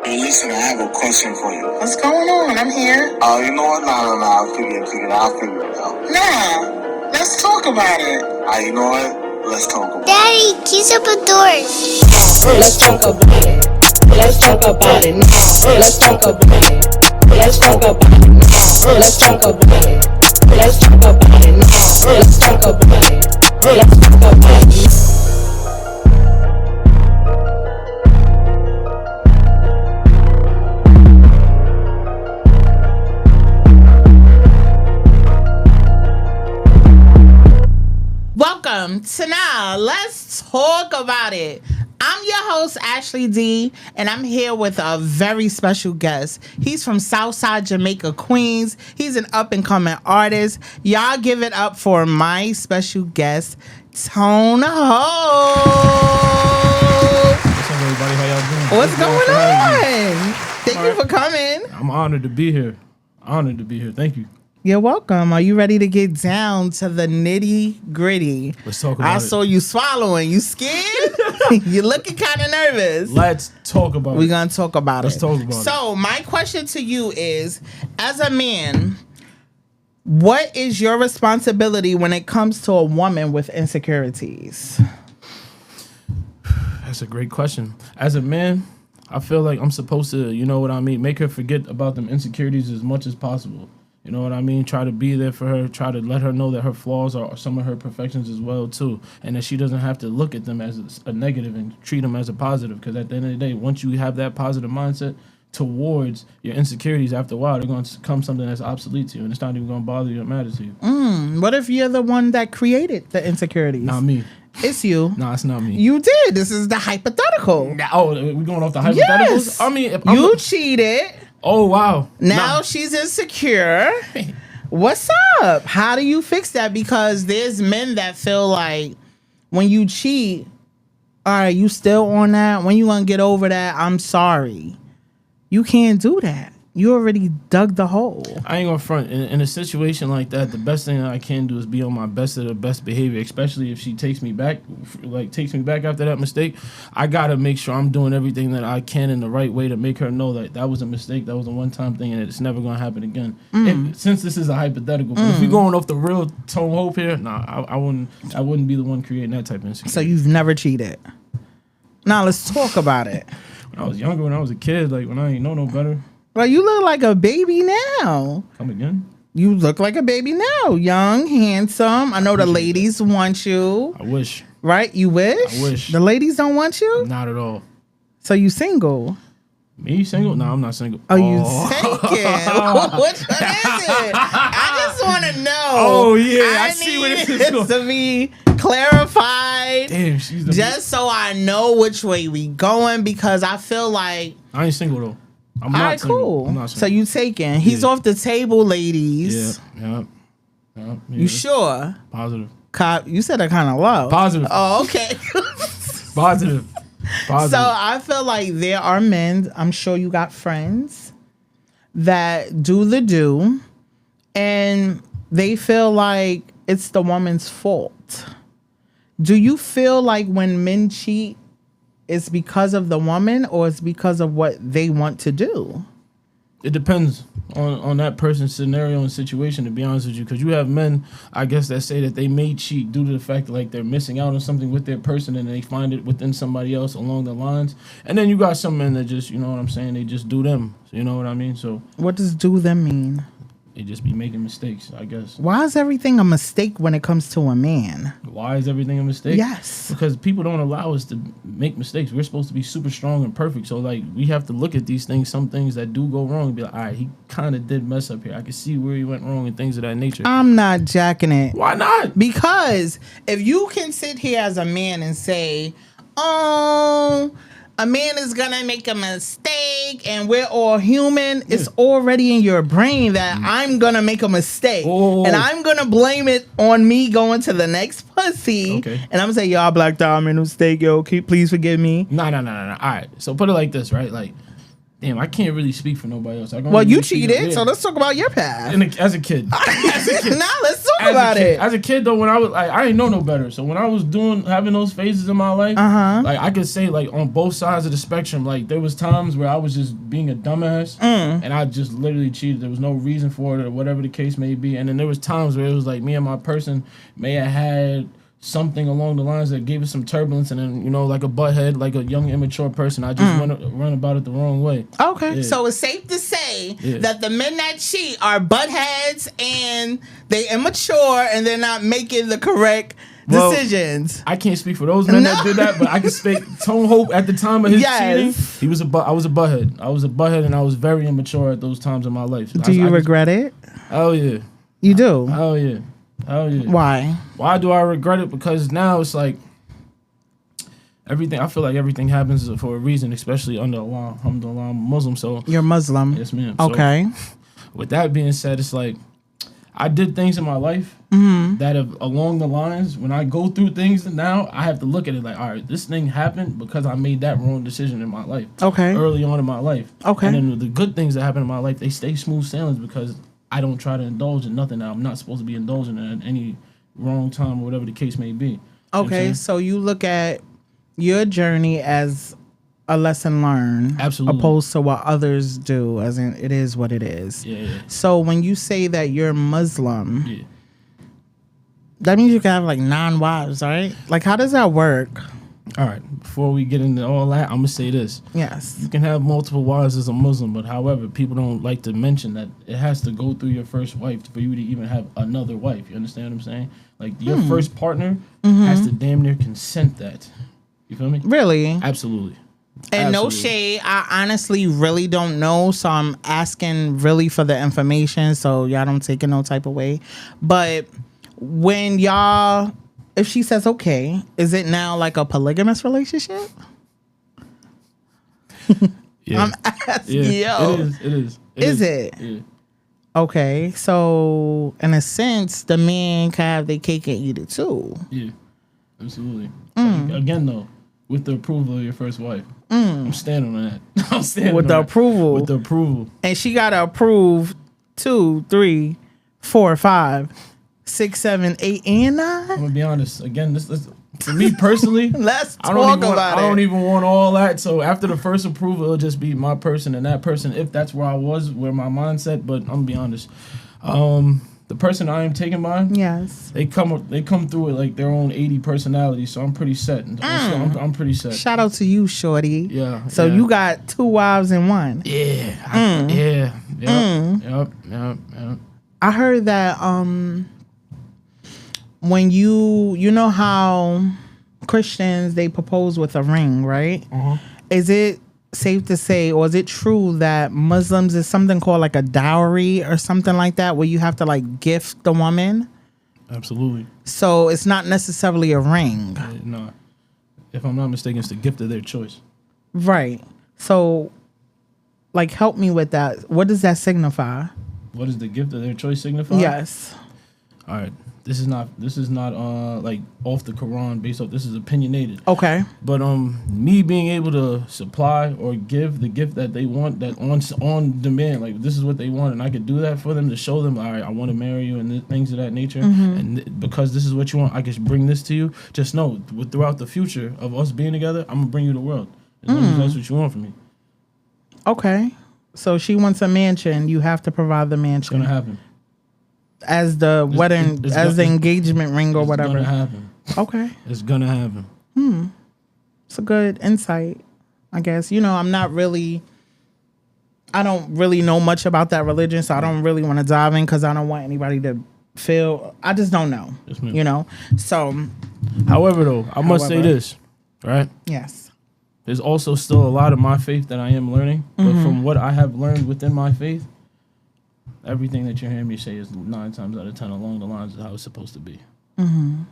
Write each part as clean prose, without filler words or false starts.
Hey, listen, I have a question for you. What's going on? I'm here. Oh, you know what? No, I'll figure it out. Nah, let's talk about it. You know what? Let's talk about it. Daddy, keys up the doors. Let's talk about it. Let's talk about it now. Let's talk about it. Let's talk about it now. Let's talk about it. Let's talk about it now. Let's talk about it. Let's talk about it. Welcome to Nahhh. Let's talk about it. I'm your host, Ashley D, and I'm here with a very special guest. He's from Southside Jamaica, Queens. He's an up-and-coming artist. Y'all give it up for my special guest, Nahhh. What's up, everybody? How y'all doing? What's going on? Thank you for coming. I'm honored to be here. Thank you. You're welcome. Are you ready to get down to the nitty gritty? Let's talk about it. I saw you swallowing. You scared? You're looking kind of nervous. Let's talk about it. We're going to talk about Let's it. talk about it. So my question to you is, as a man, what is your responsibility when it comes to a woman with insecurities? That's a great question. As a man, I feel like I'm supposed to, you know what I mean, make her forget about them insecurities as much as possible. You know what I mean? Try to be there for her. Try to let her know that her flaws are some of her perfections as well, too. And that she doesn't have to look at them as a negative and treat them as a positive. Because at the end of the day, once you have that positive mindset towards your insecurities, after a while, they're going to become something that's obsolete to you. And it's not even going to bother you or matter to you. What if you're the one that created the insecurities? Not me. It's you. Nah, it's not me. You did. This is the hypothetical. Oh, we're going off the hypotheticals? Yes. I mean, if you cheated. Oh, wow. Now she's insecure. What's up? How do you fix that? Because there's men that feel like when you cheat, all right, you still on that? When you gonna get over that? I'm sorry. You can't do that. You already dug the hole. I ain't gonna front. In a situation like that, the best thing that I can do is be on my best of the best behavior, especially if she takes me back after that mistake. I gotta make sure I'm doing everything that I can in the right way to make her know that that was a mistake, that was a one-time thing, and it's never gonna happen again. Since this is a hypothetical, but if we're going off the real tone hope here, nah, I wouldn't be the one creating that type of insecurity. So you've never cheated. Now let's talk about it. When I was younger, when I was a kid, like when I ain't know no better. Well, you look like a baby now. Come again? You look like a baby now. Young, handsome. I know the ladies want you. I wish. Right? You wish? I wish. The ladies don't want you? Not at all. So you single? Me single? No, I'm not single. Oh, you taken? Which one is it? I just want to know. Oh, yeah. I see where this is going. To be clarified. Damn, she's the just so I know which way we going, because I feel like... I ain't single, though. I'm not all right, single. cool. I'm not single. So you taken. He's off the table, ladies. Yeah. You sure? Positive. You said that kind of low. Positive. Oh, okay. Positive. So I feel like there are men, I'm sure you got friends, that do the do, and they feel like it's the woman's fault. Do you feel like when men cheat, it's because of the woman or it's because of what they want to do? It depends on that person's scenario and situation, to be honest with you, because you have men, I guess, that say that they may cheat due to the fact that like they're missing out on something with their person and they find it within somebody else along the lines. And then you got some men that just, you know what I'm saying, they just do them. So you know what I mean? So what does do them mean? They just be making mistakes, I guess. Why is everything a mistake when it comes to a man? Why is everything a mistake? Yes. Because people don't allow us to make mistakes. We're supposed to be super strong and perfect. So, like, we have to look at these things, some things that do go wrong, and be like, all right, he kind of did mess up here. I can see where he went wrong and things of that nature. I'm not jacking it. Why not? Because if you can sit here as a man and say, oh... a man is gonna make a mistake and we're all human. Yeah. It's already in your brain that I'm gonna make a mistake. And I'm gonna blame it on me going to the next pussy. Okay. And I'm gonna say, yo, I blacked out, I made a mistake, yo, please forgive me. No. All right. So put it like this, right? Like, Damn, I can't really speak for nobody else. Well, you cheated, so let's talk about your past. As a kid. Now let's talk about it. As a kid, though, when I was like, I didn't know no better. So when I was having those phases in my life, like I could say like on both sides of the spectrum, like there was times where I was just being a dumbass and I just literally cheated. There was no reason for it or whatever the case may be. And then there was times where it was like me and my person may have had something along the lines that gave us some turbulence, and then like a butthead, like a young immature person, I just run about it the wrong way. Okay, so it's safe to say that the men that cheat are buttheads and they immature and they're not making the correct decisions. I can't speak for those men that did that, but I can speak. Tone Hope at the time of his cheating, I was a butthead. I was a butthead, and I was very immature at those times in my life. Do you regret it? Oh yeah, you do. Oh yeah. Oh yeah. Why? Why do I regret it? Because now it's like everything. I feel like everything happens for a reason, especially under Allah. Alhamdulillah, I'm Muslim, so you're Muslim. Yes, ma'am. Okay. So, with that being said, it's like I did things in my life that have along the lines. When I go through things now, I have to look at it like, all right, this thing happened because I made that wrong decision in my life. Okay. Early on in my life. Okay. And then the good things that happen in my life, they stay smooth sailings because I don't try to indulge in nothing that I'm not supposed to be indulging in at any wrong time or whatever the case may be. Okay, so you look at your journey as a lesson learned, absolutely, opposed to what others do, as in it is what it is. Yeah. So when you say that you're Muslim, that means you can have like 9 wives, right? Like, how does that work? All right, before we get into all that, I'm going to say this. Yes. You can have multiple wives as a Muslim, but however, people don't like to mention that it has to go through your first wife for you to even have another wife. You understand what I'm saying? Like, your first partner has to damn near consent that. You feel me? Really? Absolutely. And no shade, I honestly really don't know, so I'm asking really for the information, so y'all don't take it no type of way. But when y'all... If she says okay, is it now like a polygamous relationship? Yeah. I'm asking, yo. It is. Is it? Yeah. Okay, so in a sense, the man can have their cake and eat it too. Yeah, absolutely. Again, though, with the approval of your first wife. I'm standing on that. I'm standing with on the that. approval. With the approval. And she got to approve 2, 3, 4, 5, 6, 7, 8, and 9. I'm gonna be honest. Again, this for me personally. Let's I don't even want all that. So after the first approval, it'll just be my person and that person. If that's where I was, where my mindset. But I'm gonna be honest. The person I am taken by, yes, they come through with like their own 80 personalities. So I'm pretty set. I'm pretty set. Shout out to you, shorty. Yeah. So you got 2 wives and 1. Yeah. Yep. I heard that when you know how Christians, they propose with a ring, right? Is it safe to say, or is it true that Muslims is something called like a dowry or something like that, where you have to like gift the woman? Absolutely. So it's not necessarily a ring. No. If I'm not mistaken, it's the gift of their choice. Right. So like, help me with that. What does that signify? What does the gift of their choice signify? Yes. All right. This is not like off the Quran based off. This is opinionated. Okay. But me being able to supply or give the gift that they want, that on demand, like this is what they want, and I could do that for them to show them, all right, I want to marry you and things of that nature, and because this is what you want, I can bring this to you. Just know, throughout the future of us being together, I'm gonna bring you the world. As long as that's what you want from me. Okay. So she wants a mansion. You have to provide the mansion. It's gonna happen. As the wedding, the engagement ring or whatever. It's gonna happen. Okay. It's gonna happen. It's a good insight, I guess. You know, I don't really know much about that religion, so I don't really want to dive in because I don't want anybody to feel, I just don't know, you know? So. However, though, I must say this, right? Yes. There's also still a lot of my faith that I am learning, but from what I have learned within my faith, everything that you're hearing me say is 9 times out of 10 along the lines of how it's supposed to be. You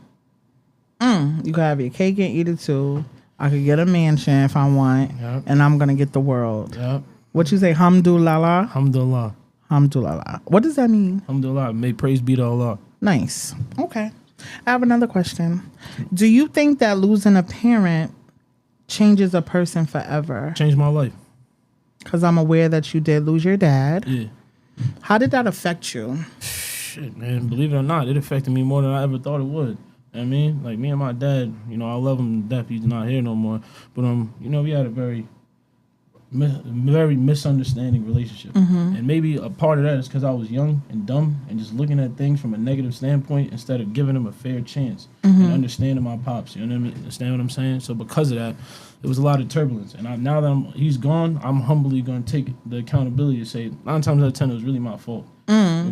can have your cake and eat it too. I could get a mansion if I want, and I'm gonna get the world. Yep. What you say? Alhamdulillah. Alhamdulillah. Alhamdulillah. What does that mean? Alhamdulillah. May praise be to Allah. Nice. Okay. I have another question. Do you think that losing a parent changes a person forever? Changed my life. Because I'm aware that you did lose your dad. Yeah. How did that affect you? Shit, man. Believe it or not, it affected me more than I ever thought it would. You know what I mean? Like, me and my dad, you know, I love him to death. He's not here no more. But, you know, we had a very misunderstanding relationship. And maybe a part of that is because I was young and dumb and just looking at things from a negative standpoint instead of giving him a fair chance and understanding my pops. You know what I mean? Understand what I'm saying? So because of that, it was a lot of turbulence. And now that he's gone, I'm humbly going to take the accountability to say 9 times out of 10 it was really my fault.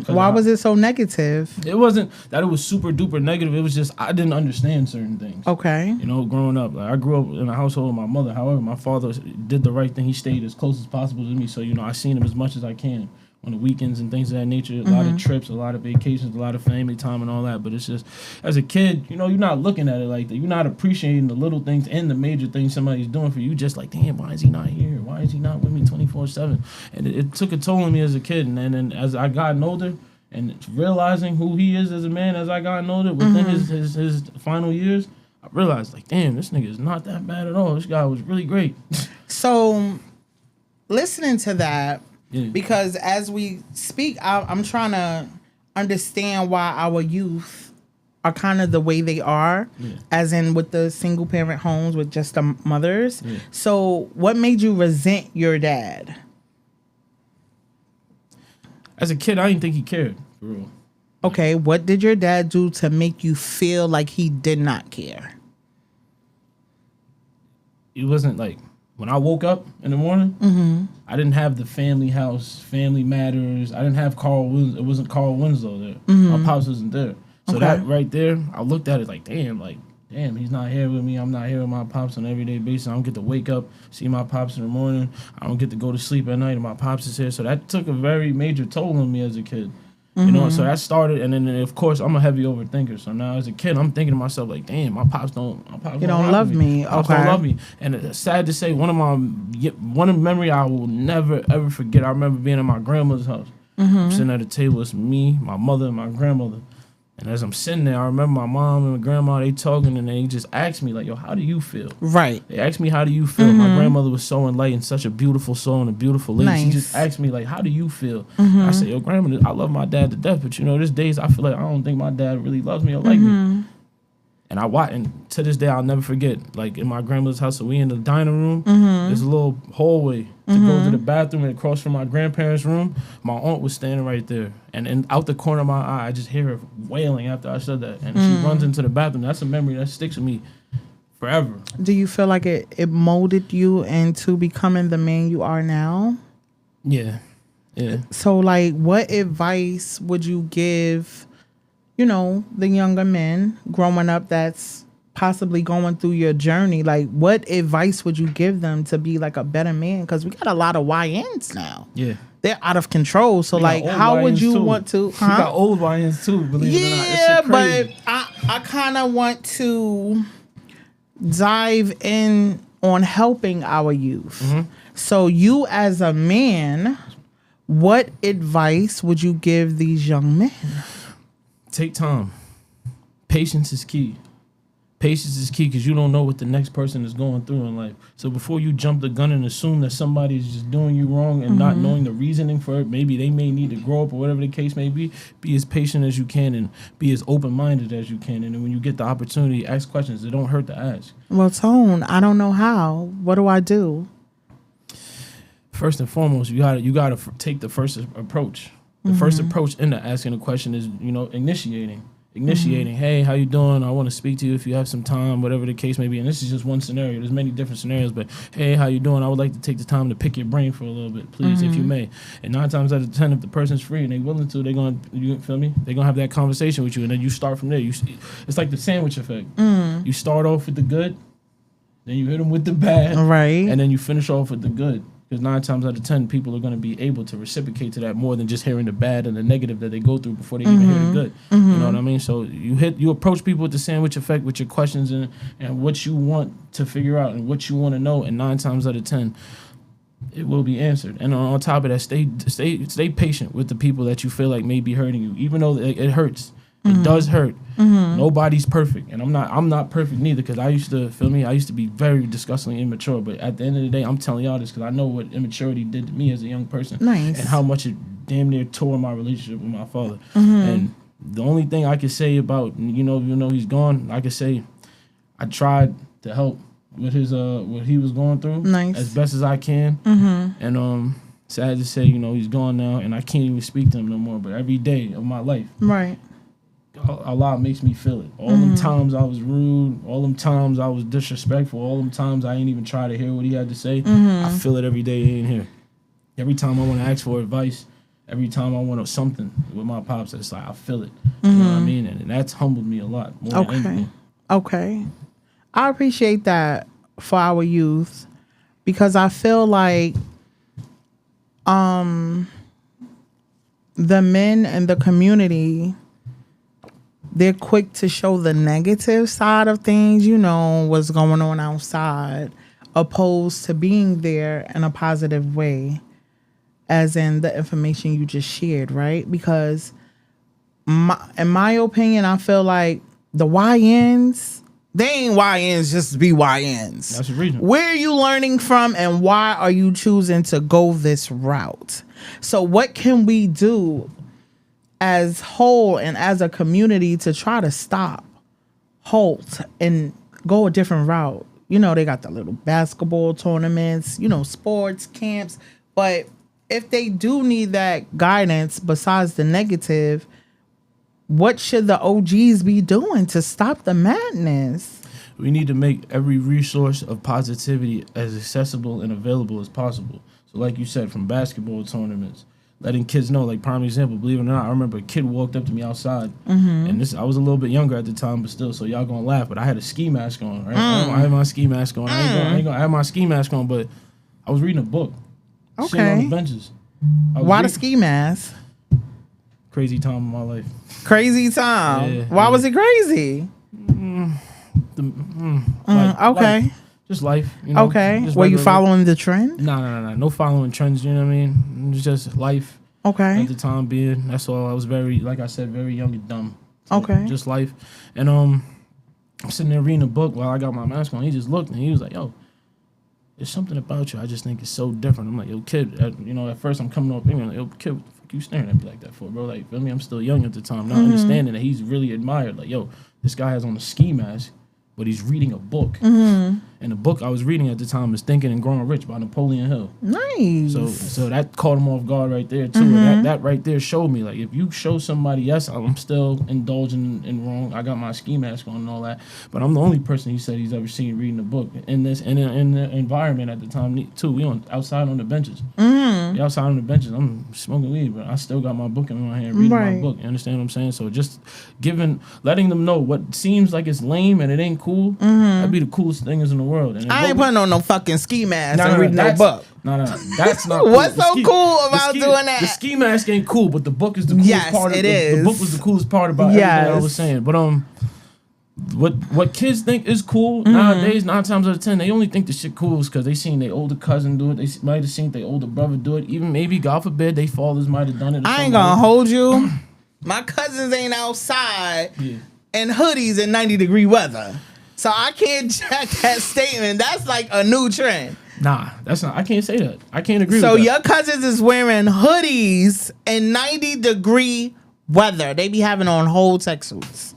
Why was it so negative? It wasn't that it was super duper negative. It was just I didn't understand certain things. Okay. You know, growing up, like I grew up in a household with my mother. However, my father did the right thing. He stayed as close as possible to me. So, you know, I seen him as much as I can on the weekends and things of that nature. A lot of trips, a lot of vacations, a lot of family time and all that. But it's just, as a kid, you know, you're not looking at it like that. You're not appreciating the little things and the major things somebody's doing for you. Just like, damn, why is he not here? Why is he not with me 24/7? And it took a toll on me as a kid. And then as I gotten older, and realizing who he is as a man as I gotten older, within his final years, I realized, like, damn, this nigga is not that bad at all. This guy was really great. So, listening to that, Yeah. because as we speak, I'm trying to understand why our youth are kind of the way they are, as in with the single parent homes with just the mothers. Yeah. So, what made you resent your dad? As a kid, I didn't think he cared, for real. Okay, what did your dad do to make you feel like he did not care? It wasn't like, when I woke up in the morning, I didn't have the family house, family matters. I didn't have it wasn't Carl Winslow there. My pops wasn't there. So that right there, I looked at it like, damn, he's not here with me. I'm not here with my pops on an everyday basis. I don't get to wake up, see my pops in the morning. I don't get to go to sleep at night, and my pops is here. So that took a very major toll on me as a kid. You know, so that started, and then of course I'm a heavy overthinker. So now as a kid, I'm thinking to myself like, damn, my pops don't love me. My pops don't love me. And it's sad to say, one memory I will never ever forget. I remember being at my grandmother's house. I'm sitting at a table. It's me, my mother, and my grandmother. And as I'm sitting there, I remember my mom and my grandma, they talking, and they just asked me, like, yo, how do you feel? Right. They asked me, how do you feel? My grandmother was so enlightened, such a beautiful soul and a beautiful lady. Nice. She just asked me, like, how do you feel? I said, yo, grandma, I love my dad to death, but, you know, there's days I feel like I don't think my dad really loves me or like me. And and to this day, I'll never forget, like, in my grandmother's house, so we in the dining room, there's a little hallway to go to the bathroom, and across from my grandparents' room, my aunt was standing right there. And out the corner of my eye, I just hear her wailing after I said that. And she runs into the bathroom. That's a memory that sticks with me forever. Do you feel like it molded you into becoming the man you are now? Yeah. So, like, what advice would you give, you know, the younger men growing up that's possibly going through your journey? Like, what advice would you give them to be like a better man? Because we got a lot of YNs now. Yeah. They're out of control. So, like, how would you want to? We got old YNs too, believe it or not. It's shit crazy. But I kind of want to dive in on helping our youth. So, you as a man, what advice would you give these young men? Take time. Patience is key. Patience is key because you don't know what the next person is going through in life. So before you jump the gun and assume that somebody is just doing you wrong and not knowing the reasoning for it, maybe they may need to grow up or whatever the case may be as patient as you can and be as open-minded as you can. And then when you get the opportunity, ask questions. It don't hurt to ask. Well, Tone, I don't know how. What do I do? First and foremost, you gotta take the first approach. The first approach into asking a question is, you know, initiating. Hey, how you doing? I want to speak to you if you have some time, whatever the case may be. And this is just one scenario. There's many different scenarios, but hey, how you doing? I would like to take the time to pick your brain for a little bit, please, if you may. And 9 times out of 10, if the person's free and they're willing to, you feel me? They're gonna have that conversation with you, and then you start from there. It's like the sandwich effect. You start off with the good, then you hit them with the bad, right, and then you finish off with the good. Because 9 times out of 10, people are going to be able to reciprocate to that more than just hearing the bad and the negative that they go through before they even hear the good. You know what I mean? So you approach people with the sandwich effect with your questions and what you want to figure out and what you want to know. And 9 times out of 10, it will be answered. And on top of that, stay patient with the people that you feel like may be hurting you, even though it hurts. It does hurt. Nobody's perfect, and I'm not perfect neither. Because I used to be very disgustingly immature. But at the end of the day, I'm telling y'all this because I know what immaturity did to me as a young person, Nice. and how much it damn near tore my relationship with my father. And the only thing I could say about even though he's gone, I could say I tried to help with his what he was going through Nice. as best as I can. And sad to say, he's gone now, and I can't even speak to him no more. But every day of my life, Right. Allah makes me feel it. All them times I was rude, all them times I was disrespectful, all them times I ain't even try to hear what he had to say. I feel it every day in here. Every time I want to ask for advice, every time I want something with my pops, it's like I feel it. You know what I mean? And that's humbled me a lot more than anything. Okay. I appreciate that for our youth because I feel like the men in the community, they're quick to show the negative side of things, what's going on outside, opposed to being there in a positive way, as in the information you just shared, right? Because in my opinion, I feel like the YNs, they ain't YNs just to be YNs. That's the reason. Where are you learning from and why are you choosing to go this route? So what can we do as whole and as a community to try to stop, halt, and go a different route? They got the little basketball tournaments, sports camps. But if they do need that guidance besides the negative, what should the OGs be doing to stop the madness? We need to make every resource of positivity as accessible and available as possible. So like you said, from basketball tournaments, letting kids know, like prime example, believe it or not, I remember a kid walked up to me outside, and I was a little bit younger at the time, but still, so y'all gonna laugh, but I had a ski mask on, right? I had my ski mask on. I ain't gonna have my ski mask on, but I was reading a book. Sitting on the benches. Why the ski mask? Crazy time in my life. Crazy time. Yeah, Why was it crazy? Okay. Life. Just life. Okay. Just Were you regular- following the trend? No. No following trends, you know what I mean? It was just life. Okay. At the time being. That's all. I was very, like I said, very young and dumb. So Okay. Just life. And I'm sitting there reading a book while I got my mask on. He just looked and he was like, yo, there's something about you I just think is so different. I'm like, yo, kid, at first I'm coming up here like, yo, kid, what the fuck you staring at me like that for, bro? Like, feel me? I'm still young at the time, not understanding that he's really admired. Like, yo, this guy has on a ski mask, but he's reading a book. And the book I was reading at the time is Thinking and Growing Rich by Napoleon Hill. Nice. So that caught him off guard right there, too. And that right there showed me, like, if you show somebody, yes, I'm still indulging in wrong. I got my ski mask on and all that. But I'm the only person he said he's ever seen reading a book in the environment at the time, too. We outside on the benches. We outside on the benches. I'm smoking weed, but I still got my book in my hand, reading my book. You understand what I'm saying? So just letting them know what seems like it's lame and it ain't cool, that'd be the coolest thing in the world. And I ain't putting on no fucking ski mask and reading no that's- book. No, that's not cool. What's so cool about doing that? The ski mask ain't cool, but the book is the coolest Yes, part. it The is. book was the coolest part about everything I was saying. But what kids think is cool nowadays, 9 times out of 10, they only think the shit cool is because they seen their older cousin do it. They might have seen their older brother do it. Even maybe, God forbid, they fathers might have done it. I ain't gonna hold you. My cousins ain't outside in hoodies in 90-degree weather. So I can't check that statement. That's like a new trend. Nah, that's not. I can't say that. I can't agree So with that. your cousins is wearing hoodies in 90-degree weather. They be having on whole tech suits.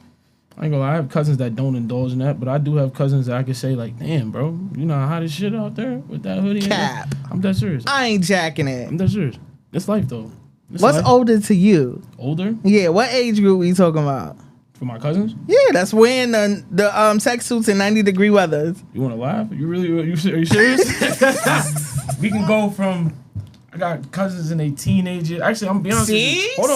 I ain't gonna lie, I have cousins that don't indulge in that, but I do have cousins that I can say, like, damn, bro, you know how hot as shit out there with that hoodie? Cap. I'm dead serious. I ain't jacking it. I'm dead serious. It's life, though. It's What's life. older to you? Older? Yeah, what age group we talking about? For my cousins? Yeah, that's wearing the tech suits in 90-degree weathers. You want to laugh? Are you serious? We can go from. I got cousins in a teenager. Actually, I'm gonna be honest with you. Hold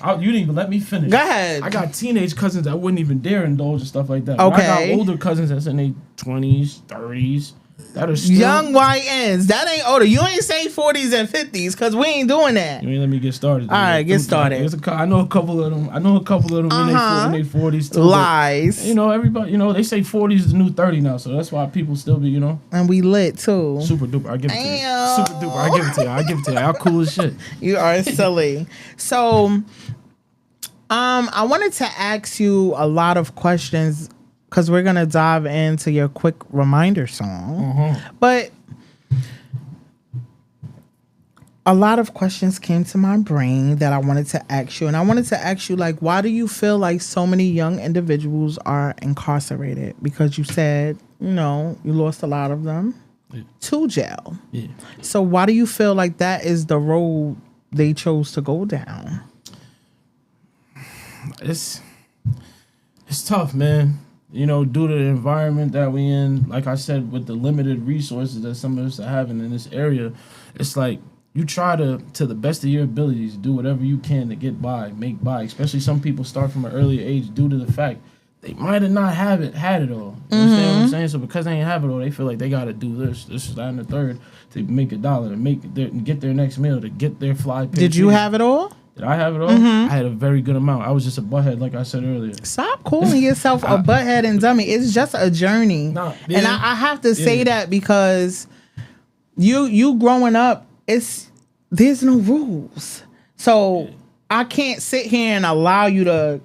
on. You didn't even let me finish. Go ahead. I got teenage cousins that wouldn't even dare indulge in stuff like that. Okay. But I got older cousins that's in their 20s, 30s. That are still Young YNs. That ain't older. You ain't say 40s and 50s because we ain't doing that. You ain't let me get started. All right, get started. I know a couple of them. in their 40s too. Lies. But, everybody. They say 40 is the new 30 now, so that's why people still be. And we lit too. Super duper. I give it to you. Damn. Super duper. I give it to you. Y'all cool as shit. You are silly. So I wanted to ask you a lot of questions because we're gonna dive into your quick reminder song, but a lot of questions came to my brain that I wanted to ask you, and I wanted to ask you, like, why do you feel like so many young individuals are incarcerated? Because you said, you know, you lost a lot of them to jail. Yeah. So why do you feel like that is the road they chose to go down? It's tough, man. You know, due to the environment that we in, like I said, with the limited resources that some of us are having in this area, it's like you try to the best of your abilities, do whatever you can to get by, make by. Especially some people start from an early age due to the fact they might have not had it all. You understand what I'm saying? So because they ain't have it all, they feel like they got to do this, that, and the third to make a dollar, to get their next meal, to get their fly. Did you have it all? Did I have it all? I had a very good amount. I was just a butthead, like I said earlier. Stop calling yourself a butthead and dummy. It's just a journey. Nah, and I have to say that because you growing up, there's no rules. So I can't sit here and allow you to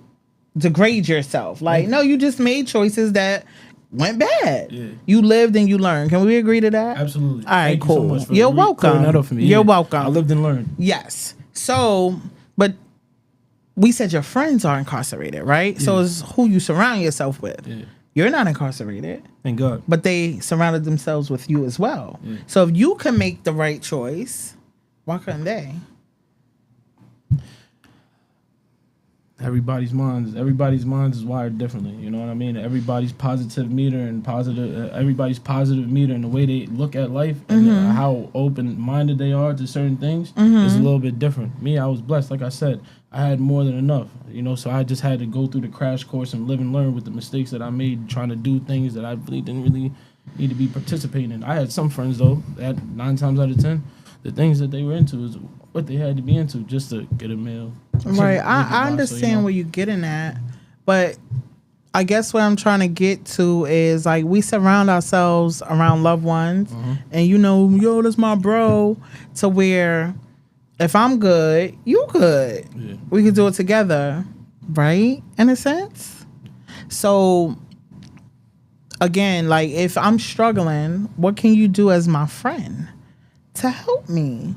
degrade yourself. Like, no, you just made choices that went bad. Yeah. You lived and you learned. Can we agree to that? Absolutely. All right, Thank cool. You so much for You're welcome. clearing that up for me. You're welcome. I lived and learned. Yes. So, but we said your friends are incarcerated, right? Yeah. So it's who you surround yourself with. Yeah. You're not incarcerated. Thank God. But they surrounded themselves with you as well. Yeah. So if you can make the right choice, why couldn't they? Everybody's minds is wired differently. You know what I mean? Everybody's positive meter and everybody's positive meter and the way they look at life and how open-minded they are to certain things is a little bit different. Me, I was blessed. Like I said, I had more than enough. You know, so I just had to go through the crash course and live and learn with the mistakes that I made, trying to do things that I really didn't really need to be participating in. I had some friends though that 9 times out of 10, the things that they were into is what they had to be into just to get a meal. Right. I understand where you're getting at, but I guess what I'm trying to get to is like we surround ourselves around loved ones and you know, yo, that's my bro, to where if I'm good, you good. Yeah. We could do it together, right? In a sense. So again, like if I'm struggling, what can you do as my friend to help me?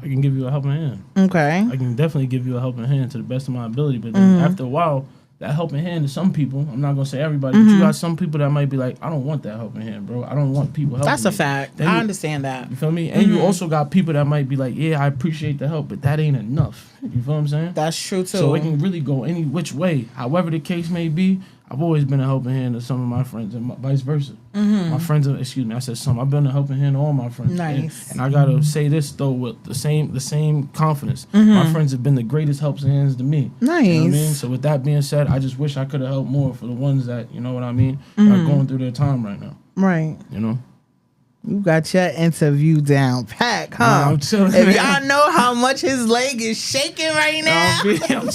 I can give you a helping hand. Okay. I can definitely give you a helping hand to the best of my ability. But then after a while, that helping hand to some people, I'm not going to say everybody, but you got some people that might be like, I don't want that helping hand, bro. I don't want people helping That's a me. fact. Then I understand that. You feel me? And you also got people that might be like, yeah, I appreciate the help, but that ain't enough. You feel what I'm saying? That's true, too. So it can really go any which way. However the case may be, I've always been a helping hand to some of my friends and vice versa. My friends are, I said some. I've been a helping hand to all my friends. Nice. And I gotta say this though with the same confidence. My friends have been the greatest helps hands to me. Nice. You know what I mean? So with that being said, I just wish I could have helped more for the ones that, you know what I mean, are going through their time right now. Right. You know? You got your interview down pack, huh? Nah, I'm chilling. If y'all know how much his leg is shaking right now. I'm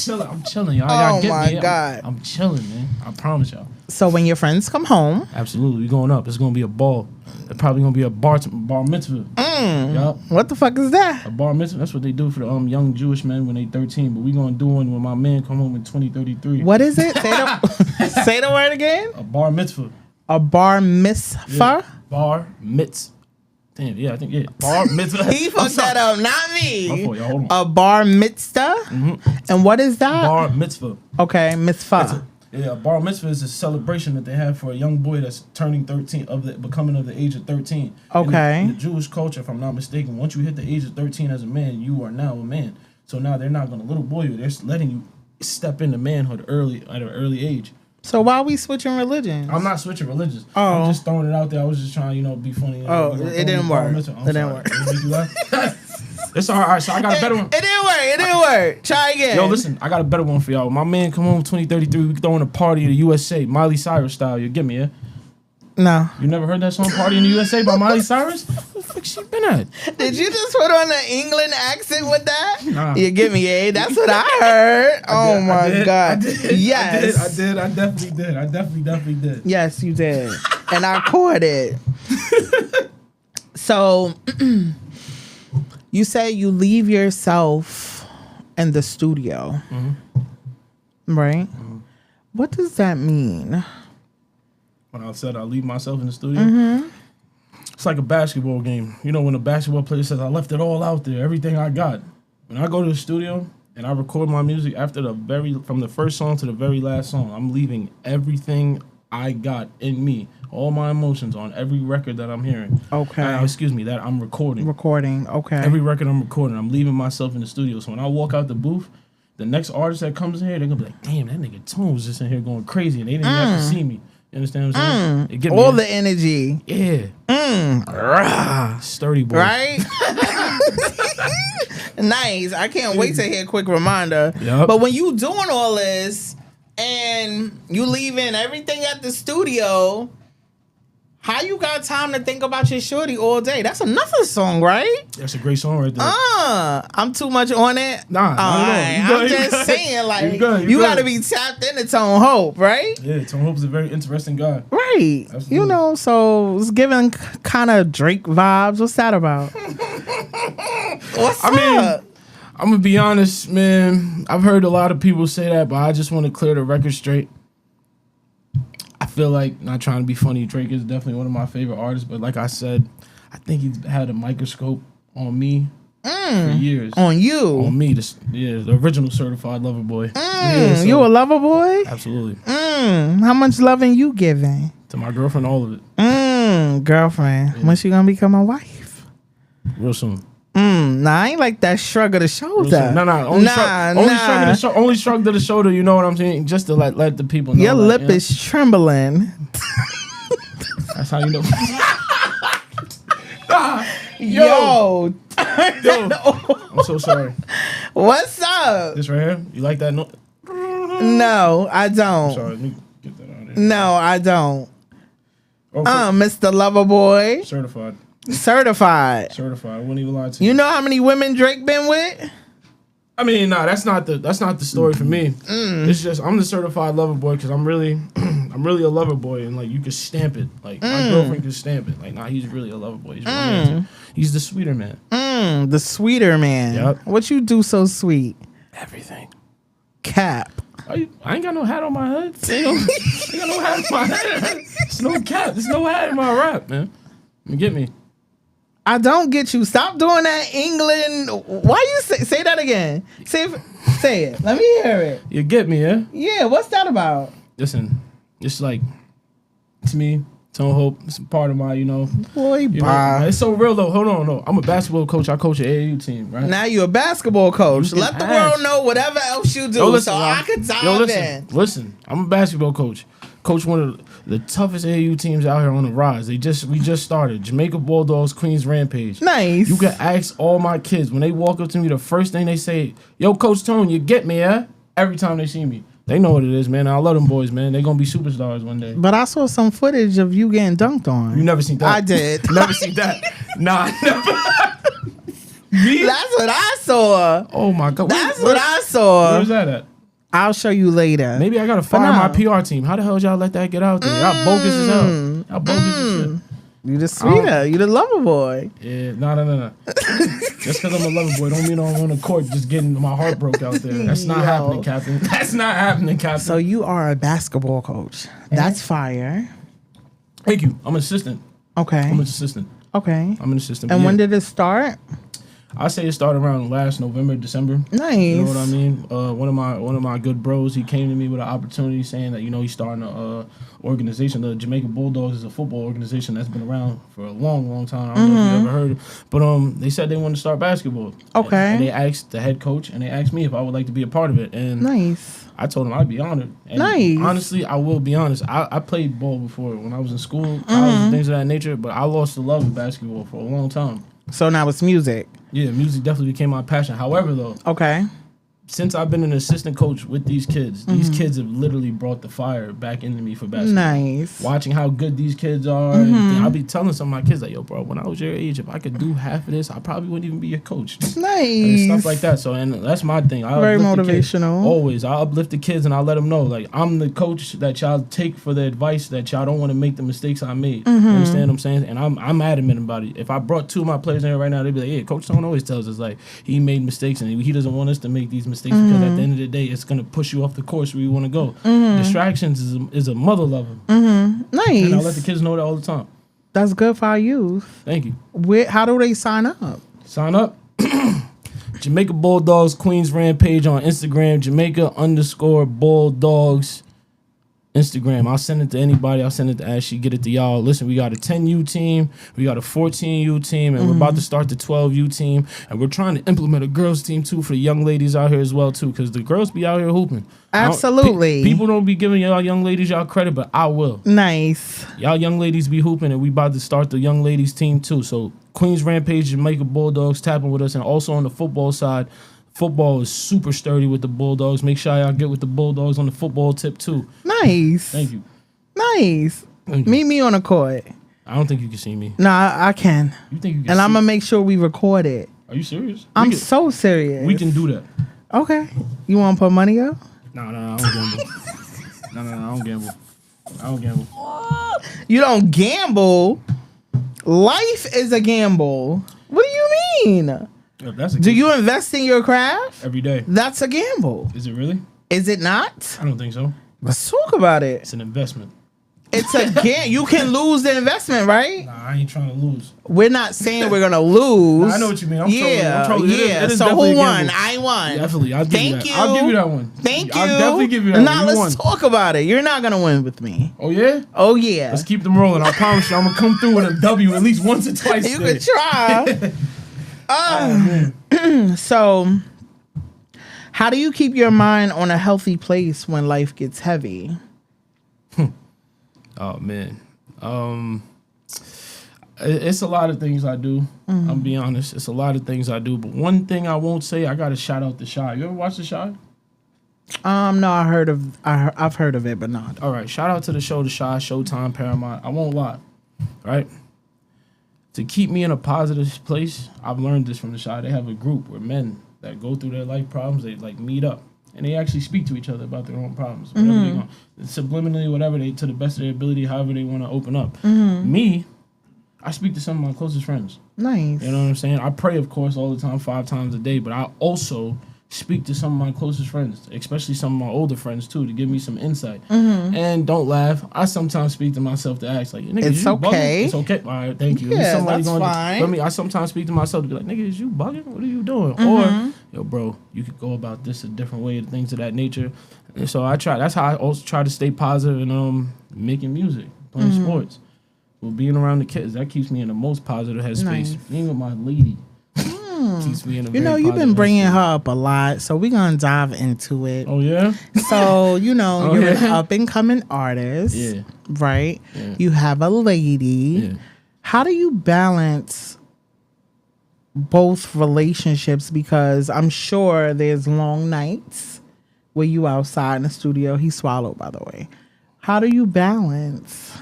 chilling. Y'all, oh get my me. God. I'm chilling, man. I promise y'all. So when your friends come home. Absolutely. We going up. It's going to be a ball. It's probably going to be a bar mitzvah. Yep. What the fuck is that? A bar mitzvah. That's what they do for the young Jewish men when they 13. But we going to do one when my man come home in 2033. What is it? Say the word again. A bar mitzvah. A bar mitzvah? Yeah. Bar mitzvah. Damn, yeah, I think, yeah. Bar mitzvah. He fucked that up, not me. My fault, y'all, hold on. A bar mitzvah? And what is that? Bar mitzvah. Okay, mitzvah. A bar mitzvah is a celebration that they have for a young boy that's turning 13, becoming of the age of 13. Okay. In the Jewish culture, if I'm not mistaken, once you hit the age of 13 as a man, you are now a man. So now they're not going to little boy you. They're letting you step into manhood at an early age. So why are we switching religions? I'm not switching religions. Oh. I'm just throwing it out there. I was just trying, be funny. It didn't work. It didn't work. It's all right. So I got a better one. It didn't work. Try again. Yo, listen, I got a better one for y'all. My man come home 2033. We throwing a party in the USA, Miley Cyrus style. You get me, yeah? No. You never heard that song "Party in the USA" by Miley Cyrus? Where the fuck she been at? Did you just put on an England accent with that? Nah. You get me, eh? That's what I heard. Oh my God. I did. Yes. I definitely did. I definitely did. Yes, you did. And I caught it. So, you say you leave yourself in the studio. Right. What does that mean? When I said I leave myself in the studio, it's like a basketball game. You know, when a basketball player says, I left it all out there, everything I got. When I go to the studio and I record my music from the first song to the very last song, I'm leaving everything I got in me, all my emotions on every record that I'm hearing. Okay. That I'm recording. Okay. Every record I'm recording, I'm leaving myself in the studio. So when I walk out the booth, the next artist that comes in here, they're going to be like, damn, that nigga Tone was just in here going crazy, and they didn't even have to see me. You understand what I'm saying? It give me all the energy. Yeah. Sturdy boy. Right? Nice. I can't wait to hear a quick reminder. Yep. But when you doing all this and you leaving everything at the studio, how you got time to think about your shorty all day? That's another song, right? That's a great song right there. I'm too much on it. Nah, I'm just saying, like, you got to be tapped into Tone Hope, right? Yeah, Tone Hope is a very interesting guy. Right. Absolutely. You know, so it's giving kind of Drake vibes. What's that about? What's up? I'm going to be honest, man. I've heard a lot of people say that, but I just want to clear the record straight. I feel like, not trying to be funny, Drake is definitely one of my favorite artists, but like I said, I think he's had a microscope on me for years. On you? On me, the original certified lover boy. You a lover boy? Absolutely. How much loving you giving? To my girlfriend, all of it. Girlfriend. Yeah. When she gonna become a wife? Real soon. Nah, I ain't like that shrug of the shoulder. Only shrug to the shoulder. You know what I'm saying? Just to let the people know. Your lip is trembling. That's how you know. Yo. I'm so sorry. What's up? This right here. You like that note? No, I don't. I'm sorry. Let me get that out of here. No, I don't. Mr. Loverboy. Certified. I wouldn't even lie to you. You know how many women Drake been with? I mean, nah, that's not the story for me. It's just I'm the certified lover boy because I'm really a lover boy, and like you can stamp it. Like my girlfriend can stamp it. Like, nah, he's really a lover boy. He's romantic. He's the sweeter man. The sweeter man. Yep. What you do so sweet? Everything. Cap. I ain't got no hat on my head. I ain't got no hat on my head. There's no cap. There's no hat in my rap, man. You get me? I don't get you. Stop doing that, England. Why you say that again? Say it. Let me hear it. You get me, yeah? Yeah. What's that about? Listen, it's like, to me, Tone Hope, it's a part of my, Boy, bye. It's so real, though. Hold on, no. I'm a basketball coach. I coach an AAU team, right? Now you're a basketball coach. Let the world know whatever else you do so I can dive in. Listen, I'm a basketball coach. Coach one of the toughest AAU teams out here on the rise. We just started. Jamaica Bulldogs, Queens Rampage. Nice. You can ask all my kids. When they walk up to me, the first thing they say, yo, Coach Tone, you get me, yeah? Every time they see me. They know what it is, man. I love them boys, man. They're going to be superstars one day. But I saw some footage of you getting dunked on. You never seen that? I did. Never seen that? Nah, never. Me? That's what I saw. Oh, my God. That's what I saw. Where's that at? I'll show you later. Maybe I gotta fire my PR team. How the hell y'all let that get out there? Y'all bogus as hell. Y'all bogus as shit. You the sweeter. You the lover boy. Yeah, no. Just because I'm a lover boy don't mean I'm on the court just getting my heart broke out there. That's not happening, Captain. That's not happening, Captain. So you are a basketball coach. That's fire. Thank you. I'm an assistant. Okay. I'm an assistant. Okay. I'm an assistant. And when did it start? I say it started around last November, December. Nice. You know what I mean? One of my good bros, he came to me with an opportunity saying that, he's starting a organization. The Jamaica Bulldogs is a football organization that's been around for a long, long time. I don't know if you ever heard it. But they said they wanted to start basketball. Okay. And they asked the head coach, and they asked me if I would like to be a part of it. And nice. I told them I'd be honored. And nice. Honestly, I will be honest. I played ball before when I was in school, college, and things of that nature, but I lost the love of basketball for a long time. So now it's music. Yeah, music definitely became my passion. However, though, since I've been an assistant coach with these kids have literally brought the fire back into me for basketball. Nice. Watching how good these kids are. And I'll be telling some of my kids, like, yo, bro, when I was your age, if I could do half of this, I probably wouldn't even be your coach. Nice. And stuff like that. So, and that's my thing. Very motivational. Always. I uplift the kids and I let them know, like, I'm the coach that y'all take for the advice that y'all don't want to make the mistakes I made. You understand what I'm saying? And I'm adamant about it. If I brought two of my players in here right now, they'd be like, yeah, Coach Tone always tells us, like, he made mistakes and he doesn't want us to make these mistakes. mistakes because at the end of the day, it's gonna push you off the course where you want to go. Distractions is a mother lover, Nice. and I let the kids know that all the time. That's good for our youth. Thank you. How do they sign up? Sign up. Jamaica Bulldogs Queens Rampage on Instagram. Jamaica_Bulldogs Instagram. I'll send it to anybody. I'll send it to Ashley. Get it to y'all. Listen, we got a 10U team. We got a 14U team. And we're about to start the 12U team. And we're trying to implement a girls team, too, for the young ladies out here as well, too. Because the girls be out here hooping. Absolutely. People don't be giving y'all young ladies y'all credit, but I will. Nice. Y'all young ladies be hooping, and we about to start the young ladies team, too. So Queens Rampage, Jamaica Bulldogs tapping with us. And also on the football side, football is super sturdy with the Bulldogs. Make sure y'all get with the Bulldogs on the football tip, too. Nice. Thank you. Nice. Thank you. Meet me on the court. I don't think you can see me. Nah, I can. You think you can And see I'm going to make sure we record it. Are you serious? I'm so serious. We can do that. Okay. You want to put money up? No, I don't gamble. No, I don't gamble. I don't gamble. You don't gamble. Life is a gamble. What do you mean? If that's a Do you invest in your craft? every day? That's a gamble. Is it really? Is it not? I don't think so. Let's talk about it. It's an investment. It's a gamble. You can lose the investment, right? Nah, I ain't trying to lose. We're not saying we're gonna lose. Nah, I know what you mean. I'm yeah, trolling. yeah. It is So definitely who a won? gamble. I won. Definitely. I'll give you Thank that. you. I'll give you that one. Thank you. I'll definitely give you that Now one. You let's won. talk about it. You're not gonna win with me. Oh, yeah? Oh yeah. Let's keep them rolling. I promise you, I'm going to come through with a W at least once or twice You today. could try. Oh, man. So, how do you keep your mind on a healthy place when life gets heavy? Oh, man. It's a lot of things I do. I'll be honest. It's a lot of things I do. But one thing I won't say, I got to shout out The Shy. You ever watch The Shy? No, I've heard of it, but not. All right. Shout out to the show, The Shy, Showtime, Paramount. I won't lie. Right? To keep me in a positive place, I've learned this from The Shy. They have a group where men that go through their life problems, they like meet up. And they actually speak to each other about their own problems. Whatever they want. Subliminally, whatever, they to the best of their ability, however they want to open up. Me, I speak to some of my closest friends. Nice. You know what I'm saying? I pray, of course, all the time, 5 times a day, but I also speak to some of my closest friends, especially some of my older friends, too, to give me some insight. And don't laugh. I sometimes speak to myself to ask, like, nigga, It's is you okay. bugging? It's okay. All right, thank you. Yeah, that's fine. Let me, I sometimes speak to myself to be like, nigga, is you bugging? What are you doing? Or, yo, bro, you could go about this a different way, things of that nature. And so I try. That's how I also try to stay positive and making music, playing sports. Well, being around the kids, that keeps me in the most positive headspace. Nice. Being with my lady keeps me in a You know, you've been bringing her up a lot, so we're going to dive into it. Oh, yeah? So, you know, you're an yeah? up-and-coming artist, Yeah. right? Yeah. You have a lady. Yeah. How do you balance both relationships? Because I'm sure there's long nights where you outside in the studio. He swallowed, by the way. How do you balance?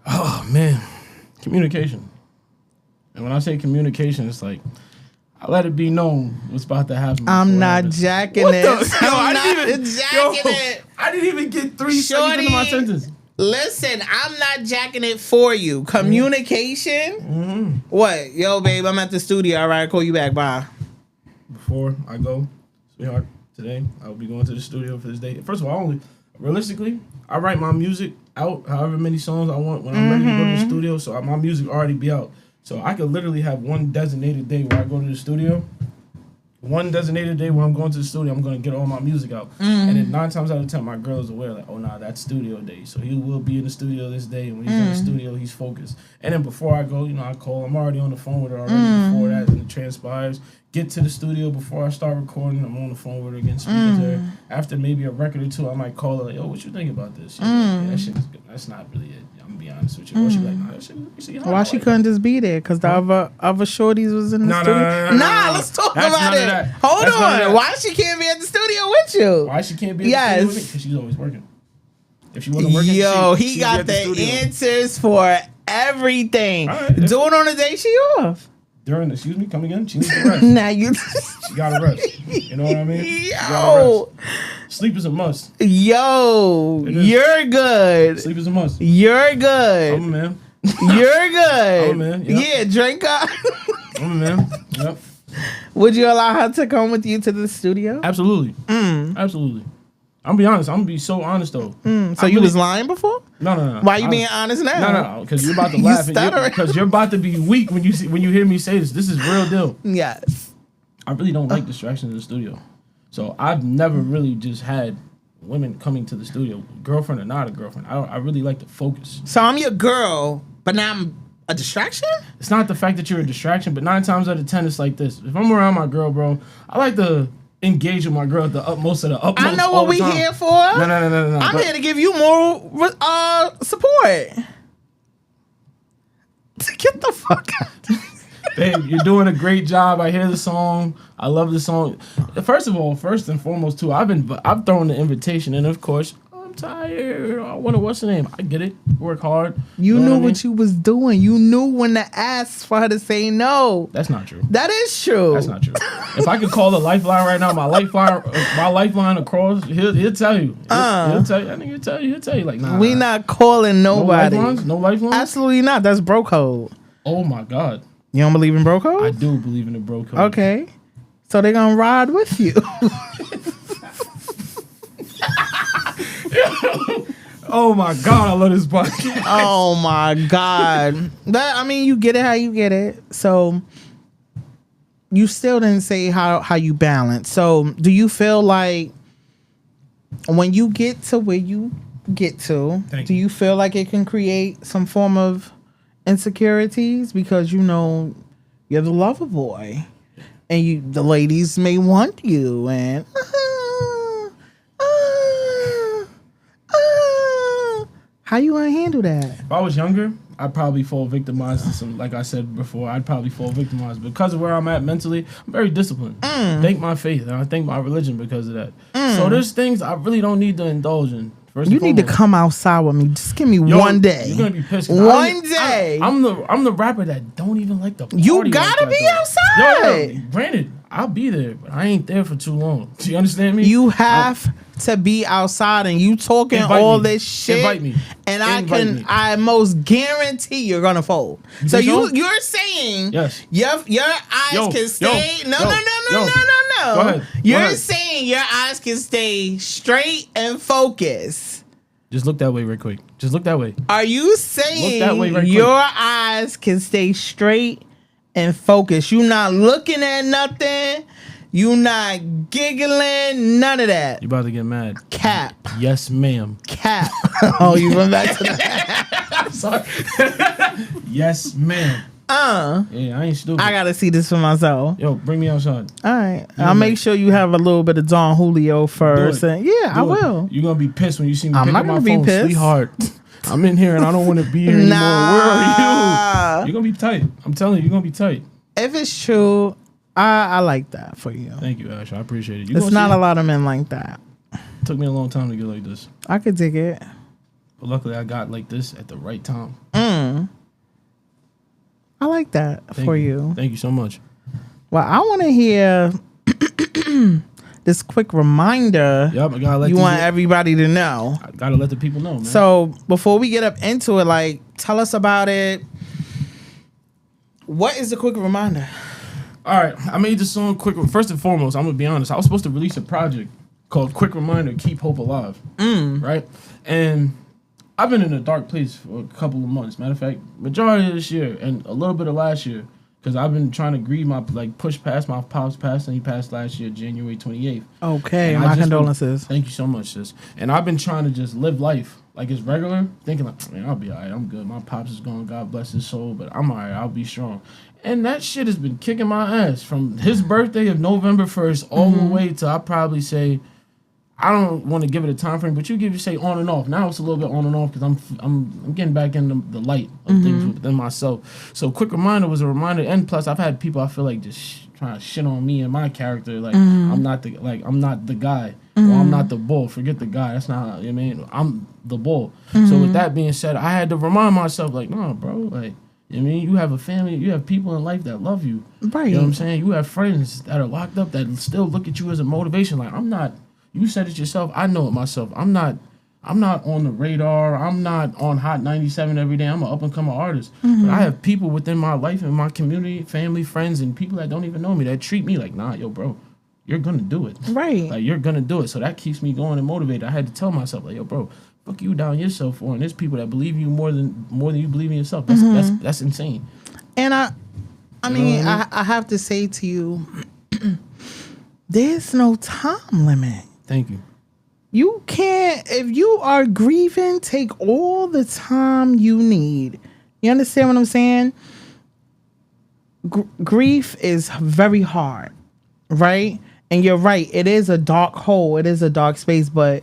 Oh, man. Communication. And when I say communication, it's like, I let it be known what's about to happen. I'm before it not happens. jacking What it. the? I'm not jacking it. I didn't even get 3 seconds into my Shorty. sentence. Listen, I'm not jacking it for you. Communication? What? Yo, babe, I'm at the studio. All right, I'll call you back. Bye. Before I go, sweetheart, today I will be going to the studio for this day. First of all, realistically, I write my music out, however many songs I want when I'm ready to go to the studio. So my music already be out. So I could literally have one designated day where I go to the studio. One designated day where I'm going to the studio, I'm going to get all my music out. And then 9 times out of 10, my girl is aware, like, oh, nah, that's studio day. So he will be in the studio this day. And when he's in the studio, he's focused. And then before I go, you know, I call. I'm already on the phone with her already before that, and it transpires. Get to the studio before I start recording. I'm on the phone with her again, speaking to her. After maybe a record or two, I might call her, like, yo, what you think about this? She's like, yeah, that shit is good. That's not really it. I'm going to be honest with you. Or she's like, nah, that shit, you see how Why I she like couldn't just be there? Because the other shorties was in the No, no, studio? no, no, no, no. Let's talk That's about none of it. that. Hold That's none of on. that. Why she can't be at the studio with you? Why she can't be at the Yes. studio with me? Because she's always working. If she wasn't working, Yo, she'd he be got at the studio. answers for everything. All right, that's Do it on the day she off. Excuse me, come again? She needs to rest. Now you... She gotta rest. You know what I mean? She gotta Yo. rest. Sleep is a must. Yo, It is. you're good. Sleep is a must. You're good. I'm a man. You're good. I'm a man, yep. Yeah, drink up. I'm a man. Yep. Would you allow her to come with you to the studio? Absolutely. Absolutely. I'm gonna be honest. I'm gonna be so honest though. So you was lying before? No. Why you being honest now? No, because you're about to laugh. Because you're about to be weak when you hear me say this. This is real deal. Yes. I really don't like distractions in the studio. So I've never really just had women coming to the studio, girlfriend or not a girlfriend. I really like to focus. So I'm your girl, but now I'm a distraction? It's not the fact that you're a distraction, but 9 times out of 10, it's like this. If I'm around my girl, bro, I like to engage with my girl at the utmost of the utmost. I know what we here for. No. I'm here to give you moral support. Get the fuck out. Babe, you're doing a great job. I hear the song. I love the song. First and foremost, too, I've thrown the invitation, and of course, I'm tired. I want to, what's the name? I get it. Work hard. You knew what I mean? you was doing. You knew when to ask for her to say no. That's not true. That is true. That's not true. If I could call the lifeline right now, my lifeline across, he'll tell you. He'll tell you. I think he'll tell you like, nah. We not calling nobody. No lifelines? Absolutely not. That's bro code. Oh my God. You don't believe in bro code? I do believe in the bro code. Okay. So they're gonna ride with you. Oh my God, I love this podcast. Oh my God. You get it how you get it. So you still didn't say how you balance. So do you feel like when you get to where you get to, do you feel like it can create some form of insecurities because you're the lover boy and the ladies may want you and how you gonna handle that? If I was younger, I'd probably fall victimized to some, like I said before, I'd probably fall victimized. Because of where I'm at mentally, I'm very disciplined. Thank my faith, and I thank my religion because of that. So there's things I really don't need to indulge in. You need to come outside with me. Just give me one day. You're gonna be pissed. One day. I'm the rapper that don't even like the party. You gotta like that, be though. outside. Yo, granted, I'll be there, but I ain't there for too long. Do you understand me? You have to be outside, and you talking all this shit. Invite me. And I most guarantee you're gonna fold. So you're saying yes. Your eyes can stay. No. Go ahead. You're saying your eyes can stay straight and focused. Just look that way real quick. Just look that way. Are you saying look that way right your quick. eyes can stay straight and focused? You not looking at nothing. You not giggling. None of that. You about to get mad. Cap. Yes, ma'am. Cap. Oh, you went back to that. I'm sorry. Yes, ma'am. Yeah, I ain't stupid. I gotta see this for myself. Yo, bring me outside. All right. I'll make sure you have a little bit of Don Julio first. And I will. You're gonna be pissed when you see me I'm pick not up my gonna be phone, pissed. sweetheart. I'm in here and I don't want to be here anymore. Where are you? You're gonna be tight. I'm telling you, you're gonna be tight. If it's true, I like that for you. Thank you, Ash. I appreciate it. It's not a lot of men like that. It took me a long time to get like this. I could dig it. But luckily I got like this at the right time. I like that for you. Thank you so much. Well, I want to hear this quick reminder. Yep, I gotta let you want everybody to know. I gotta let the people know, man. So before we get up into it, tell us about it. What is the quick reminder? All right, I made this song quick. First and foremost, I'm gonna be honest. I was supposed to release a project called "Quick Reminder: Keep Hope Alive." Right, and I've been in a dark place for a couple of months. Matter of fact, majority of this year and a little bit of last year, because I've been trying to grieve push past my pop's passing. He passed last year, January 28th. Okay, my condolences. Thank you so much, sis. And I've been trying to just live life like it's regular, thinking man, I'll be all right. I'm good. My pops is gone. God bless his soul, but I'm all right. I'll be strong. And that shit has been kicking my ass from his birthday of November 1st all the way to I probably say, I don't want to give it a time frame, but you say on and off. Now it's a little bit on and off because I'm getting back in the light of things within myself. So quick reminder was a reminder, and plus I've had people I feel like just trying to shit on me and my character. I'm not the guy, or I'm not the bull. Forget the guy. That's not. I mean, I'm the bull. So with that being said, I had to remind myself nah, bro, I mean, you have a family, you have people in life that love you. Right. You know what I'm saying? You have friends that are locked up that still look at you as a motivation. I'm not. You said it yourself. I know it myself. I'm not I'm not on the radar. I'm not on Hot 97 every day. I'm an up-and-coming artist. But I have people within my life and my community, family, friends, and people that don't even know me that treat me like, nah, yo, bro, you're going to do it. Right. Like, you're going to do it. So that keeps me going and motivated. I had to tell myself, like, yo, bro, fuck you down yourself for. And there's people that believe you more than you believe in yourself. That's insane. And I have to say to you, there's no time limit. Thank you. You can't, if you are grieving, take all the time you need. You understand what I'm saying? Grief is very hard, right? And you're right. It is a dark hole. It is a dark space, but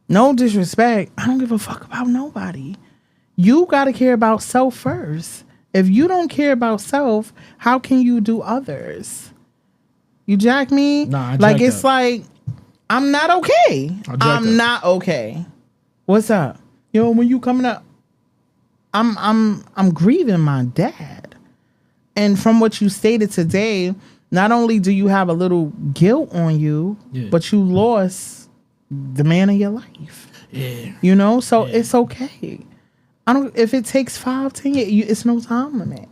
no disrespect. I don't give a fuck about nobody. You got to care about self first. If you don't care about self, how can you do others? You jack me? Nah, I jack like, it's that. like, I'm not okay. I'm not okay. What's up? Yo, when you coming up, I'm grieving my dad. And from what you stated today, not only do you have a little guilt on you, but you lost the man of your life. Yeah. You know? So it's okay. If it takes 5, 10 years, it's no time limit.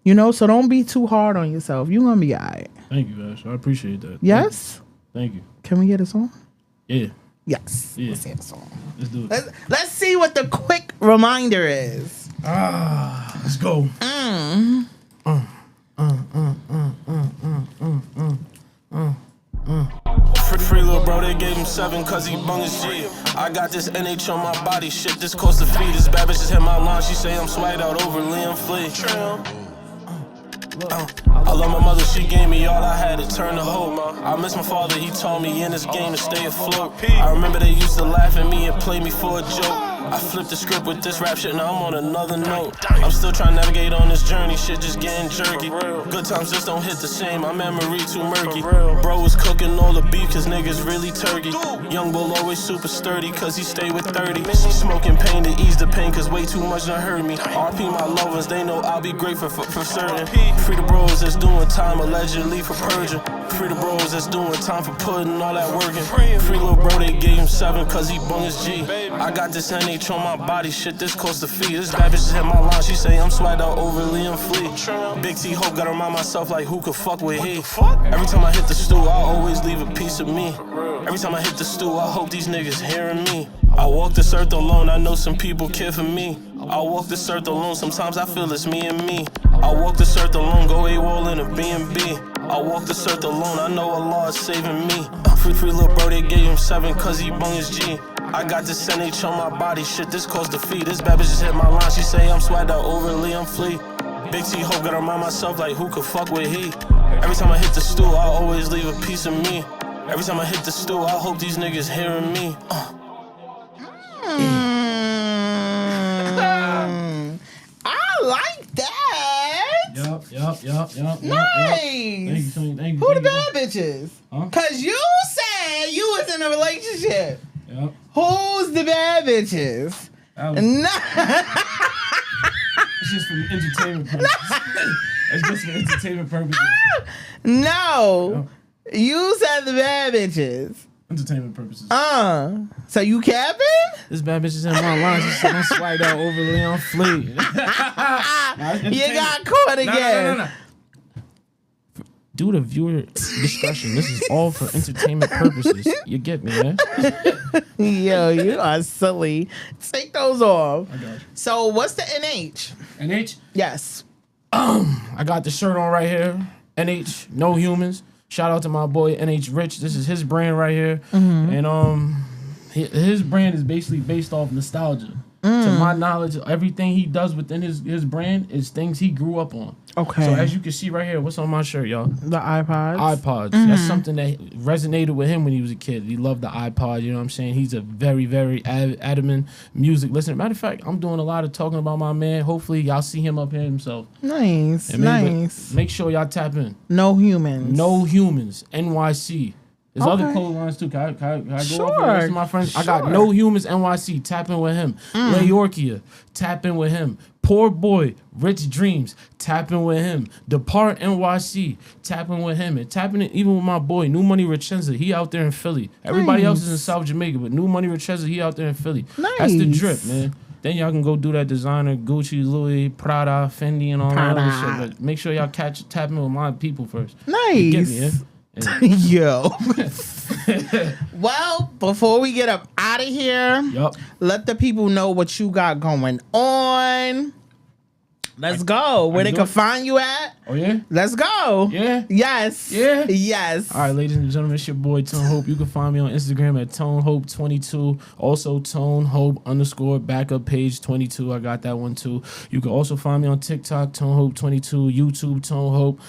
You know? So don't be too hard on yourself. You're gonna be all right. Thank you, Ash. I appreciate that. Yes? Thank you. Can we get a song? Yeah. Yes. Yeah. Let's get a song. Let's do it. Let's see what the quick reminder is. Let's go. Free little bro, they gave him 7 cause he bung his G. I got this NH on my body, shit, this cost a fee. This bad bitch just hit my line, she say I'm swagged out over Liam Flea. I love my mother, she gave me all I had to turn to hope. I miss my father, he taught me in this game to stay afloat. I remember they used to laugh at me and play me for a joke. I flipped the script with this rap shit, now I'm on another note. I'm still trying to navigate on this journey, shit just getting jerky. Good times just don't hit the same, my memory too murky. Bro was cooking all the beef cause niggas really turkey. Young bull always super sturdy cause he stay with 30. Smoking pain to ease the pain cause way too much done hurt me. RP my lovers, they know I'll be grateful for certain. Free the bros that's doing time allegedly for purging. Free the bros that's doing time for putting all that work in. Free little bro, they gave him 7 cause he bung his G. I got this NH on my body, shit, this cost a fee. This bad bitch just hit my line, she say I'm swagged out over Liam Flea. Big T Hope, gotta remind myself like who could fuck with he. Every time I hit the stool, I always leave a piece of me. Every time I hit the stool, I hope these niggas hearing me. I walk this earth alone, I know some people care for me. I walk this earth alone, sometimes I feel it's me and me. I walk this earth alone, go AWOL in a B&B. I walk this earth alone, I know Allah is saving me. Free little bro, they gave him 7 cause he bung his G. I got this NH on my body, shit, this cost a fee. This bad bitch just hit my line, she say I'm swagged out over Liam Flea. Big T Hope, gotta remind myself like who could fuck with he. Every time I hit the stool, I always leave a piece of me. Every time I hit the stool, I hope these niggas hearing me. I like that. Yup. Nice. Thank you. Who the bad bitches? Huh? Cause you said you was in a relationship. Yep. Who's the bad bitches? It's just for entertainment purposes. It's just for entertainment purposes. No. You said the bad bitches. Entertainment purposes. So you capping? This bad bitch is in my line. She said I'm swagged out over Liam Flea. You got caught again. No. Due to viewer discretion, this is all for entertainment purposes. You get me, man? Yo, you are silly. Take those off. I got you. So what's the NH? NH? Yes. I got the shirt on right here. NH, no humans. Shout out to my boy NH Rich. This is his brand right here. And his brand is basically based off nostalgia. To my knowledge, everything he does within his brand is things he grew up on. Okay. So as you can see right here, what's on my shirt, y'all? The iPods. iPods. That's something that resonated with him when he was a kid. He loved the iPod, you know what I'm saying? He's a very, very adamant music listener. Matter of fact, I'm doing a lot of talking about my man. Hopefully, y'all see him up here himself. Nice, And nice. Make sure y'all tap in. No humans. No humans. NYC. There's other code lines too. Can I go over the rest of my friends? I got No Humans NYC. Tap in with him. Leyorkia. Tap in with him. Poor Boy, Rich Dreams, tapping with him. Depart NYC, tapping with him. And tapping it even with my boy, New Money Richenza. He out there in Philly. Everybody else is in South Jamaica, but New Money Richenza, he out there in Philly. That's the drip, man. Then y'all can go do that designer, Gucci, Louis, Prada, Fendi, and all that other shit. But make sure y'all tapping with my people first. Nice. You get me, Yo. Well, before we get up out of here, let the people know what you got going on. Let's go. Where they can find you at. Oh, yeah? Let's go. Yeah? Yes. Yeah? Yes. All right, ladies and gentlemen, it's your boy, Tone Hope. You can find me on Instagram at ToneHope22. Also, ToneHope_ backup page 22. I got that one, too. You can also find me on TikTok, ToneHope22, YouTube, Tone Hope.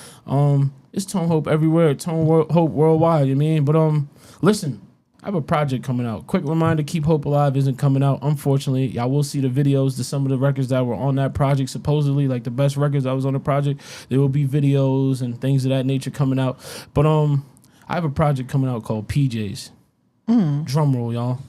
It's Tone Hope everywhere. Hope worldwide, you mean? But, listen. I have a project coming out. Quick reminder, Keep Hope Alive isn't coming out. Unfortunately, y'all will see the videos to some of the records that were on that project. Supposedly, like the best records that was on the project. There will be videos and things of that nature coming out. But I have a project coming out called P.J.S. Drum roll, y'all.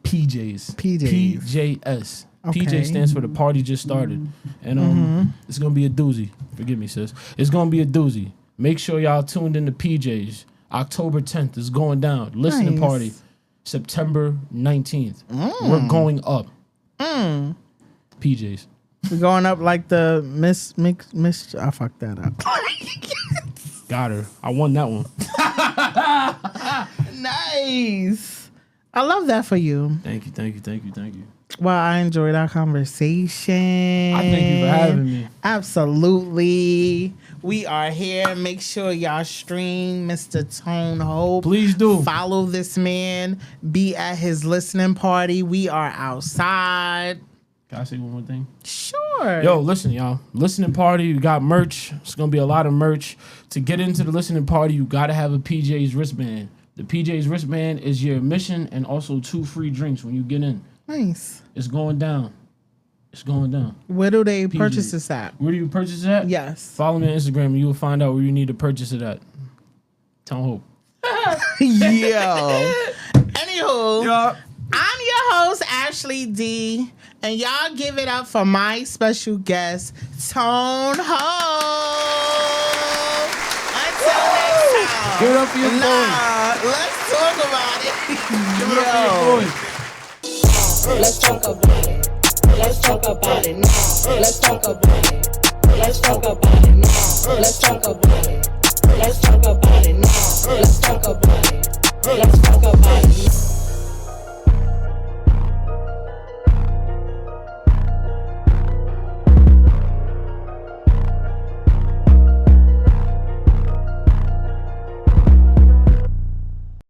P.J.S. P.J.S. Okay. P.J. stands for The Party Just Started. And it's going to be a doozy. Forgive me, sis. It's going to be a doozy. Make sure y'all tuned in to P.J.'s. October 10th is going down. Listening party, September 19th. We're going up. PJs. We're going up like the Miss. I fucked that up. Got her. I won that one. Nice. I love that for you. Thank you. Well, I enjoyed our conversation. I thank you for having me. Absolutely. We are here. Make sure y'all stream Mr. Tone Hope. Please do. Follow this man. Be at his listening party. We are outside. Can I say one more thing? Sure. Yo, listen, y'all. Listening party, we got merch. It's going to be a lot of merch. To get into the listening party, you got to have a PJ's wristband. The PJ's wristband is your admission and also 2 free drinks when you get in. Nice. It's going down. Where do they purchase this at? Where do you purchase it at? Yes. Follow me on Instagram and you will find out where you need to purchase it at. Tone Hope. Yo. Anywho, I'm your host, Ashley D. And y'all give it up for my special guest, Tone Hope. Until next time. Give it up for your boy. Let's talk about it. Give it up for your boy. Let's talk about it. Let's talk about it now. Let's talk about it. Let's talk about it now. Let's talk about it. Let's talk about it now. Let's talk about it. Let's talk about it.